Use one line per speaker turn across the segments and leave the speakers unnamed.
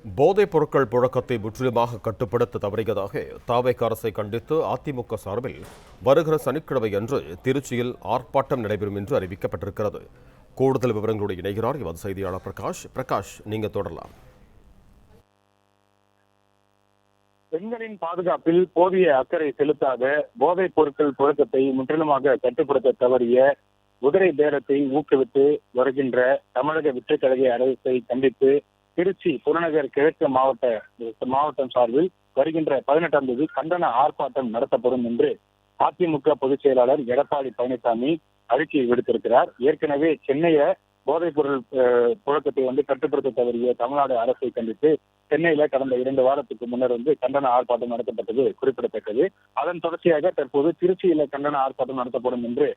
போதைப் பொருட்கள் புழக்கத்தை முற்றிலுமாக கட்டுப்படுத்த தவறியதாக தாவேக அரசை கண்டித்து அதிமுக சார்பில் வருகிற சனிக்கிழமையன்று திருச்சியில் ஆர்ப்பாட்டம் நடைபெறும் என்று அறிவிக்கப்பட்டிருக்கிறது. கூடுதல் விவரங்களோடு இணைகிறார் எமது செய்தியாளர் பிரகாஷ், நீங்க தொடரலாம்.
பெண்களின் பாதுகாப்பில் போதிய அக்கறை செலுத்தாத போதைப் பொருட்கள் புழக்கத்தை முற்றிலுமாக கட்டுப்படுத்த தவறிய குதிரை பேரத்தை ஊக்குவித்து வருகின்ற தமிழக வெற்றிக் கழக அரசை கண்டித்து திருச்சி புறநகர் கிழக்கு மாவட்டம் சார்பில் வருகின்ற 18ஆம் தேதி கண்டன ஆர்ப்பாட்டம் நடத்தப்படும் என்று அதிமுக பொதுச் செயலாளர் எடப்பாடி பழனிசாமி அறிக்கை விடுத்திருக்கிறார். ஏற்கனவே சென்னையில போதைப் பொருள் புழக்கத்தை கட்டுப்படுத்த தவறிய தமிழ்நாடு அரசை கண்டித்து சென்னையில கடந்த 2 வாரத்துக்கு முன்னர் கண்டன ஆர்ப்பாட்டம் நடத்தப்பட்டது குறிப்பிடத்தக்கது. அதன் தொடர்ச்சியாக தற்போது திருச்சியில கண்டன ஆர்ப்பாட்டம் நடத்தப்படும் என்று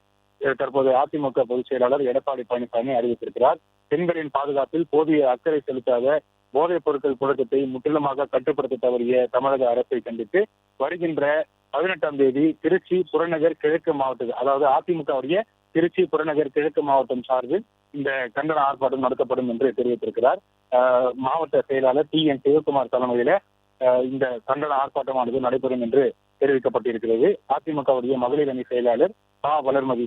தற்போது அதிமுக பொதுச் செயலாளர் எடப்பாடி பழனிசாமி அறிவித்திருக்கிறார். பெண்களின் பாதுகாப்பில் போதிய அக்கறை செலுத்தாத போதைப் பொருட்கள் புழக்கத்தை முற்றிலுமாக கட்டுப்படுத்த தவறிய தமிழக அரசை கண்டித்து வருகின்ற 18ஆம் தேதி திருச்சி புறநகர் கிழக்கு மாவட்டத்தில், அதாவது அதிமுகவுடைய திருச்சி புறநகர் கிழக்கு மாவட்டம் சார்பில் இந்த கண்டன ஆர்ப்பாட்டம் நடத்தப்படும் என்று தெரிவித்திருக்கிறார். மாவட்ட செயலாளர் TN சிவகுமார் தலைமையில இந்த கண்டன ஆர்ப்பாட்டமானது நடைபெறும் என்று தெரிவிக்கப்பட்டிருக்கிறது. அதிமுகவுடைய மகளிர் அணி செயலாளர்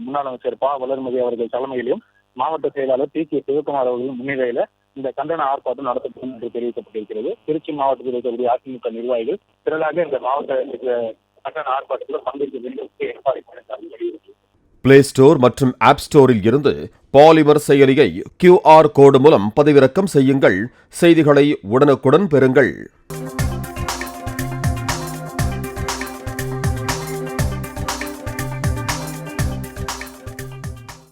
முன்னாள் அமைச்சர் வளர்மதி அவர்கள் தலைமையிலும் மாவட்ட செயலாளர் TK சிவகுமார் அவர்களின் முன்னிலையில இந்த கண்டன ஆர்ப்பாட்டம் நடத்தப்படும் என்று தெரிவிக்கப்பட்டிருக்கிறது. திருச்சி மாவட்டத்தில் இருக்கக்கூடிய அதிமுக நிர்வாகிகள் திரளாக இந்த மாவட்ட கண்டன ஆர்ப்பாட்டத்தில் பங்கேற்க வேண்டும் என்று எடப்பாடி பழனிசாமி வலியுறுத்தினார்.
பிளே ஸ்டோர் மற்றும் ஆப் ஸ்டோரில் இருந்து பாலிமர் செயலியை QR கோடு மூலம் பதிவிறக்கம் செய்யுங்கள். செய்திகளை உடனுக்குடன் பெறுங்கள்.